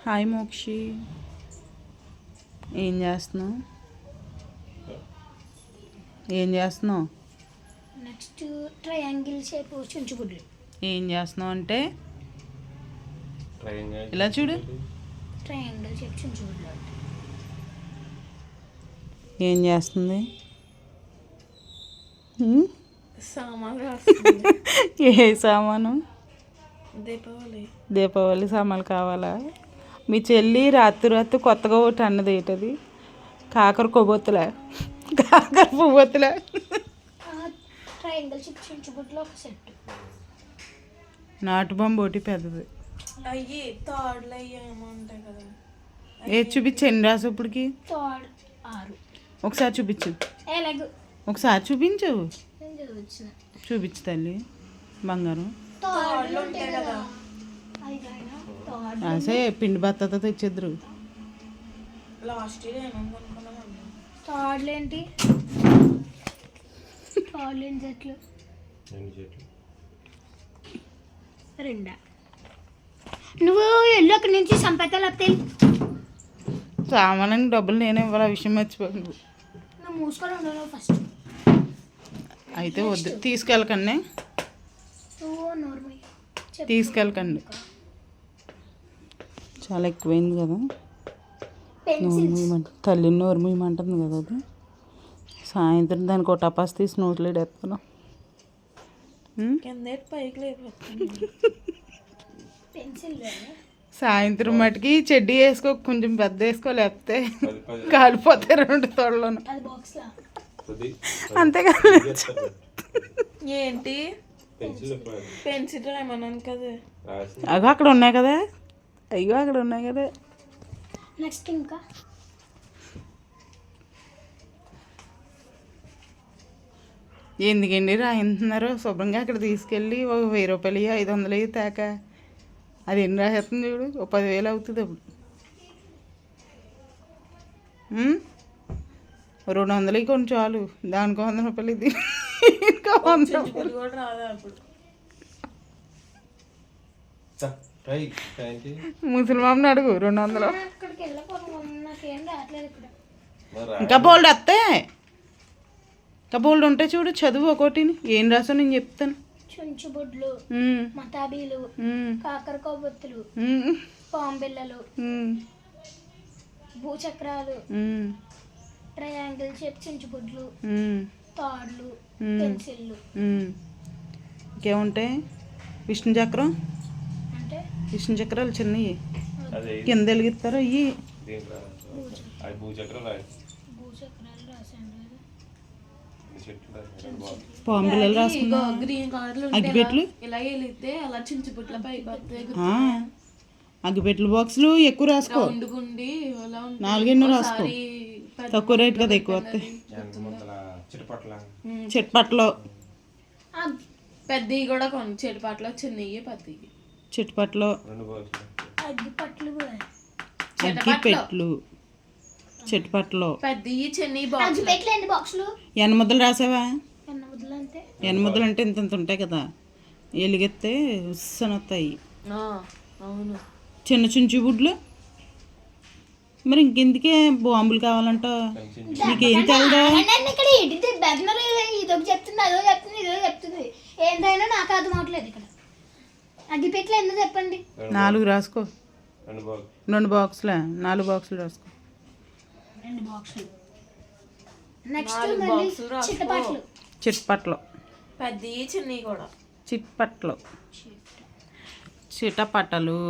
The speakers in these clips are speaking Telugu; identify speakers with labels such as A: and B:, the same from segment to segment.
A: హాయ్ మోక్షి, ఏం చేస్తున్నావు?
B: నెక్స్ట్ ట్రయాంగిల్ షేప్ చుంచుబుడ్లు.
A: ఏం చేస్తున్నావు అంటే ఇలా చూడు.
B: ట్రయాంగిల్ షేప్ చుంచుబుడ్లు
A: ఏం చేస్తుంది?
C: సామాన్లు
A: ఏ సామాను?
C: దీపావళి
A: సామాన్లు కావాలా? మీ చెల్లి రాత్రి కొత్తగా ఒకటి అన్నది ఏంటది? కాకర కొవ్వొత్తులా, కాకర పువ్వొత్తులా.
B: ట్రయాంగిల్ షేప్ చుంచుబుడ్లు ఒక సెట్.
A: నాటు బొమ్మ ఒకటి పెద్దది.
C: అయ్యి తాడులు అయ్యి ఏమో ఉంటాయి కదా.
A: ఏ చూపించండి రాసు ఇప్పటికి.
B: తాడు 6.
A: ఒకసారి చూపించు,
B: ఎలాగో
A: ఒకసారి చూపించు.
B: వచ్చిన
A: చూపించు తల్లి బంగారం.
B: తాడులు ఉంటాయి కదా.
A: అసే పిండి బత్తతో తెచ్చేద్దరు.
C: లాస్ట్ ఇయర్ ఏమేమి కొనుక్కున్నామండి.
B: తాడులు ఏంటి? తాడులు ఏంటి చెట్లు? 2. నువ్వు ఎల్లు అక్కడి నుంచి సంపేతాలు వస్తాయి.
A: సామాన్యానికి డబ్బులు నేనే ఇవ్వాలి, ఆ విషయం మర్చిపోయాను.
B: నువ్వు మూసుకొని ఉండవు ఫస్ట్.
A: అయితే వద్దు, తీసుకెళ్ళకండి, తీసుకెళ్ళకండి. చాలా ఎక్కువైంది కదా. నోరు మూయమంట, తల్లిని నోరు మూయమంటుంది కదా అది. సాయంత్రం దానికి ఒక టపాస్ తీసి నోట్లో ఎత్తుకున్నాం.
C: కింద పైకి లేకపోతుంది.
A: సాయంత్రం మటుకి చెడ్డీ వేసుకో, కొంచెం పెద్ద వేసుకో, లేకపోతే కాలిపోతాయి 2 తోడలోను. అంతేకాదు.
C: ఏంటి పెన్సిల్ ఏమన్నాను కదా.
A: అగో అక్కడ ఉన్నాయి కదా, అయ్యో అక్కడ ఉన్నాయి కదా.
B: నెక్స్ట్ ఇంకా
A: ఎందుకండి రాయింటున్నారు? శుభ్రంగా అక్కడ తీసుకెళ్ళి ఒక 1000 రూపాయలు 500 తేక అది ఎన్ని రాసేస్తుంది చూడు. ఒక 10,000 అవుతుంది అప్పుడు. 200 కొన్ని చాలు, దానికి 100 రూపాయలు, ఇది ఇంకా 100 రూపాయలు
C: కూడా రాదా అప్పుడు.
A: ముసలిమామని అడుగు 200.
B: అక్కడికి వెళ్ళకపోవడం నాకేం రావట్లేదు ఇక్కడ.
A: ఇంకా బోల్డ్ వస్తాయి, ఇంకా బోల్డ్ ఉంటాయి చూడు. చదువు ఒకటిని ఏం రాసో నేను చెప్తాను.
B: చుంచుబుడ్లు, మతాబీలు, కాకర కొవ్వొత్తులు, పాంబిళ్ళలు, భూచక్రాలు, ట్రయాంగిల్ షేప్ చుంచుబుడ్లు, తాడులు, పెన్సిళ్ళు.
A: ఇంకేముంటాయి? విష్ణు చక్రం
B: అంటే
A: విష్ణు చక్రాలు చిన్నవి కింద వెలిగిస్తారు. అయ్యి
B: భూచక్రాలు రాశాను.
A: పాంబిళ్ళలు రాసుకున్నా.
C: గ్రీన్ కలర్లు
A: అగ్గిపెట్లు
C: ఇలా వెలిగితే అలా చించుబుట్ల పైకి వస్తాయి.
A: అగ్గిపెట్ల బాక్సులు ఎక్కువ రాసుకో.
C: గుండి
A: 4 రాసుకో, తక్కువ రేట్ కదా, ఎక్కువ వస్తాయి. చిట్పట్లో
C: పెద్దవి కూడా కొన్ని చెట్టుపాట్లో చిన్నవి పెద్దవి.
A: చిట్పట్లో
B: అగ్గిపట్లు
A: అగ్గిపెట్లు చిట్పట్లో
C: పెద్దవి చిన్నవి
B: అగ్గిపెట్లు ఎన్ని బాక్సులు?
A: ఎనముద్దలు రాసావా?
B: అంటే
A: ఎనముద్దలు అంటే ఇంత ఉంటాయి కదా, ఎలిగెత్తే ఉస్సని వస్తాయి.
C: అవును.
A: చిన్న చుంచు బుడ్లు. మరి ఇంకెందుకే బాంబులు కావాలంట? నీకేం తెలదా?
B: ఇక్కడ ఇదొక చెప్తుంది, అదో చెప్తుంది, ఇదో చెప్తుంది. ఏంటైనా నాకు అర్థం అవట్లేదు. ఇక్కడ అగ్గిపెట్లు ఎందుకు చెప్పండి?
A: 4 రాసుకో. 2 బాక్సులే, 4 బాక్సులు రాసుకో.
B: 2 బాక్సులు. నెక్స్ట్ చిట్టపట్లు.
A: చిట్పట్లో
C: పెద్దవి చిన్నవి కూడా.
A: చిట్పట్లో చిటపట్టలు.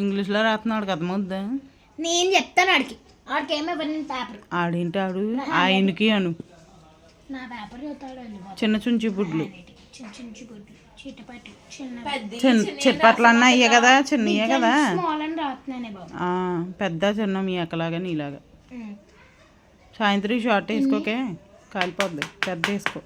A: ఇంగ్లీష్లో రాస్తున్నాడు కదా ముద్ద.
B: నేను చెప్తాను ఆడికి ఏమో పేపర్.
A: ఆడేంటి ఆడు ఆయనకి అను.
B: నా పేపర్ చదువుతాడు.
A: చిన్న చుంచి బుడ్లు,
B: చిట్టపట్లు,
A: చిట్పట్లు అన్న అయ్యే కదా, చిన్నయే కదా.
B: స్మాల్ అని రాస్తున్నానే బాబు.
A: పెద్ద చిన్న మీ అక్కలాగా నీలాగా. సాయంత్రం షార్ట్ వేసుకోకే, కాలిపోద్ది. పెద్ద వేసుకో.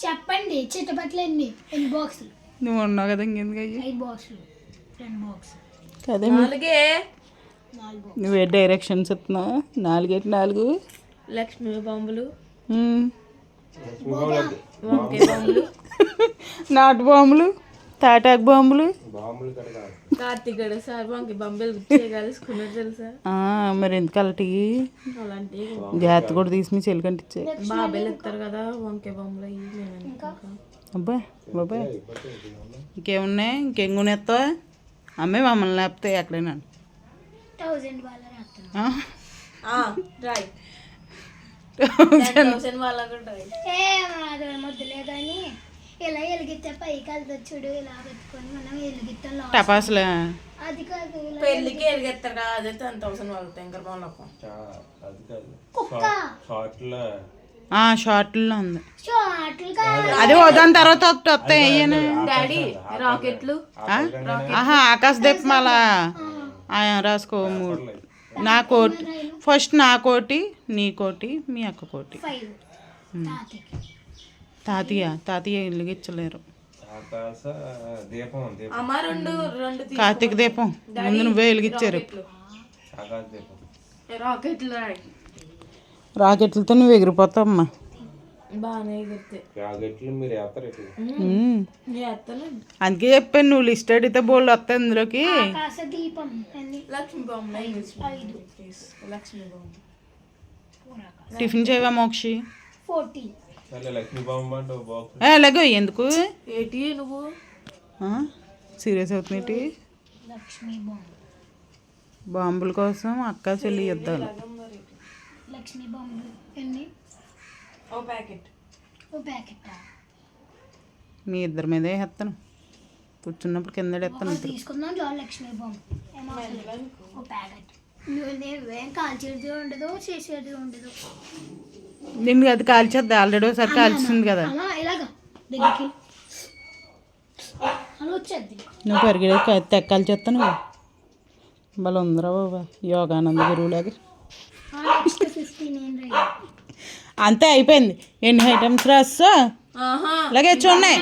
B: చెప్పండి చిట్టపట్లు ఎన్ని బాక్సులు?
A: నువ్వు ఉన్నావు కదా, ఇంకెందుకు అయ్యి
B: 5 బాక్సులు, 2 బాక్సులు
A: కదా.
B: 4
A: నువ్వే డైరెక్షన్స్ ఇస్తున్నావు. 4
C: లక్ష్మీ బాంబులు,
A: నాటు బాంబులు, తాటాకు బాంబులు
C: కార్తీక్ సార్ వంకి బొమ్మలు కలుసుకున్నట్టు తెలుసా
A: మరి ఎందుకు అలాంటి
C: అలాంటి
A: జాగ్రత్త కూడా తీసి మీ చెల్లి కంటిచ్చే
C: బాబాయ్లు ఎత్తారు కదా వంకే బొమ్మలు అయ్యి నేను
A: అబ్బా బాబాయ్ ఇంకేమున్నాయి ఇంకేం కొనేస్తావా అమ్మే మమ్మల్ని లేకపోతే ఎక్కడైనా
B: 1000 వాళ్ళ రాత్రి
C: ట్రై 10,000 వాళ్ళ కూడా
B: ఏ మాది మొద్దులే కానీ ఇలా ఎలుగితే పైకి వెళ్తుంది చూడు ఇలా పెట్టుకొని మనం ఎలుగిస్తాం
A: టపాసులే
B: అది కాదు ఇలా
C: పెళ్ళికి ఎలుగెత్తారు కదా అదే 10,000 వాళ్ళ టెంకర్ బొమ్మలకు
B: కుక్క
A: షార్ట్లో ఉంది
B: షార్ట్లు కాదు
A: అదే దాని తర్వాత ఒకటి వస్తాయి అయ్యాను
C: డాడీ రాకెట్లు
A: ఆకాశ దీపమాల రాసుకో 3 నా కోటి ఫస్ట్ నా కోటి నీ కోటి మీ అక్క కోటి
B: 5
A: తాతయ్య ఇల్లుగిచ్చలేరు
C: అమ్మ రెండు
A: కార్తీక దీపం ముందు నువ్వే వెలిగించారు
C: రాకెట్లు
A: రాకెట్లతో నువ్వు ఎగిరిపోతావమ్మా
C: బాగానే ఎగిరితే
A: అందుకే చెప్పాను నువ్వు లిస్ట్ అడిగితే బోల్డ్ వస్తాయి అందులోకి
B: ఆకాశ దీపం ఎన్ని
C: లక్ష్మి బొమ్మ
B: 5
C: లక్ష్మి బొమ్మ
A: టిఫిన్ చేయవా మోక్షి
B: 14
A: అలాగే ఎందుకు
C: ఏంటి నువ్వు
A: సీరియస్ అవుతుంది
B: లక్ష్మీ బాంబు
A: బాంబుల కోసం అక్క చెల్లి యుద్ధాలు
B: లక్ష్మీ బాంబు ఎన్ని
C: ఓ ప్యాకెట్
A: మీ ఇద్దరి మీదే వేస్తాను కూర్చున్నప్పుడు కింద వేస్తాను
B: తీసుకుందాం చాలు లక్ష్మీ బాంబు ఓ ప్యాకెట్ నువ్వేం కాల్చేది ఉండదు చేసేది ఉండదు
A: నిన్ను అది కాల్చేద్ది ఆల్రెడీ ఒకసారి కాల్చింది కదా
B: ఇలాగా దగ్గరికి అలా వచ్చేది
A: నువ్వు పరిగెడ కాల్చేస్తా నువ్వు భలే ఉందిరా బాబా యోగానంద గురువులాగా అంతే అయిపోయింది ఎన్ని ఐటమ్స్ రాస్తా అలాగే చూడండి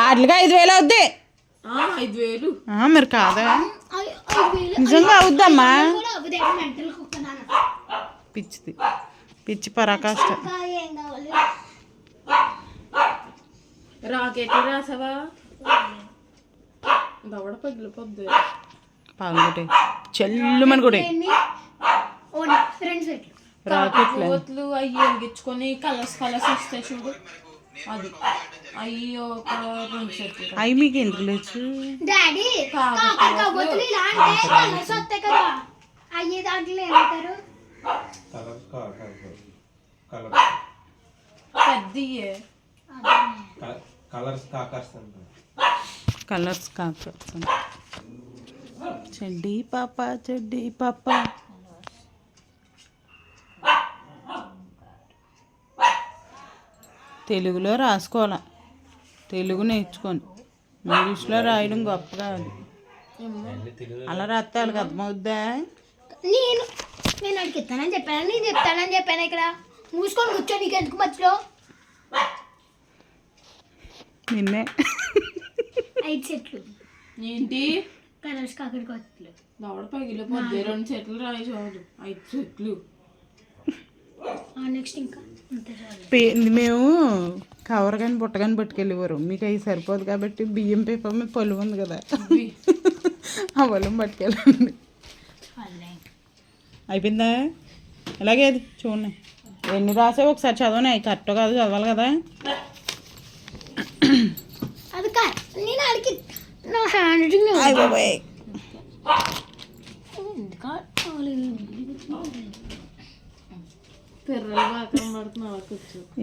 A: వాటిగా 5,000 అవుద్ది
C: 5,000
A: మరి కాదా నిజంగా అవుద్దమ్మా పిచ్చిది పిచ్చి పరాకాష్ట
C: రాకెట్ రాసావా దవడ పగిలిపోద్ది
A: పాల్గొట్టే చెల్లుమని కూడా
C: రాకెట్లు అవి వెలిగించుకొని కలర్స్ వస్తాయి చూడు అది అవి ఒక 2 సెట్లు
A: అవి మీకు ఎందుకు లేచు
B: డాడీ కాబోతులు ఇలా అంటే కలర్స్ వస్తాయి కదా అయ్యే దాంట్లో ఏమంటారు
C: పెద్దయే
A: కలర్స్ కాకర్స్ చెడ్డీ పాప తెలుగులో రాసుకోవాలి తెలుగు నేర్చుకొని ఇంగ్లీష్లో రాయడం గొప్ప కాదు అలా రాస్తే వాళ్ళకి అర్థమవుద్దా
B: నేను అడిగి ఇస్తానని చెప్పాను నేను చెప్తానని చెప్పాను ఇక్కడ మూసుకొని కూర్చో నీకు ఎందుకు మధ్యలో
A: నిన్నే
B: 5 సెట్లు
C: ఏంటి
B: కలర్స్ కాకరకొత్తలు
C: దవడ పగిలిపోద్ది 2 సెట్లు రాయి చూడు 5 సెట్లు
B: నెక్స్ట్ ఇంకా
A: మేము కవర్ కానీ బుట్ట కానీ పట్టుకెళ్ళేవారు మీకు అవి సరిపోదు కాబట్టి బియ్యం పేపర్ మీద పొలం ఉంది కదా ఆ పొలం పట్టుకెళ్ళండి అయిపోయిందా అలాగే అది చూడండి ఎన్ని రాసావు ఒకసారి చదవని అవి కరెక్ట్ కాదు చదవాలి కదా
B: అది నేను అడిగి నా హ్యాండ్ రైటింగ్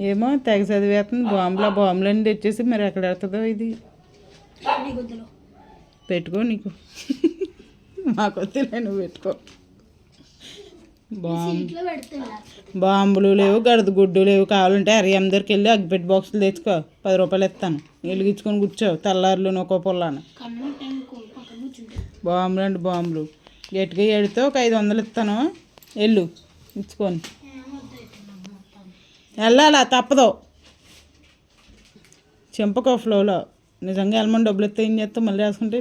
A: ఏమో తెగ చదివేస్తుంది బాంబులని తెచ్చేసి మరి ఎక్కడ పెడుతుందో ఇది పెట్టుకో నీకు మాకు వద్దులే నువ్వు పెట్టుకో బాంబులు లేవు గడద గుడ్డు లేవు కావాలంటే అరియం దగ్గరికి వెళ్ళి అగ్గిపెట్టి బాక్సులు తెచ్చుకో 10 రూపాయలు ఇస్తాను వెలిగించుకొని కూర్చో తెల్లారులు నొక్కో పొల్లాను బాంబులు గట్టిగా ఎడితే ఒక 500 ఇస్తాను వెళ్ళు ఇచ్చుకొని వెళ్ళాలా తప్పదు చెంపకో ఫ్లోలో నిజంగా వెళ్ళమని డబ్బులు ఇస్తే ఏం చేస్తావు మళ్ళీ రాసుకుంటే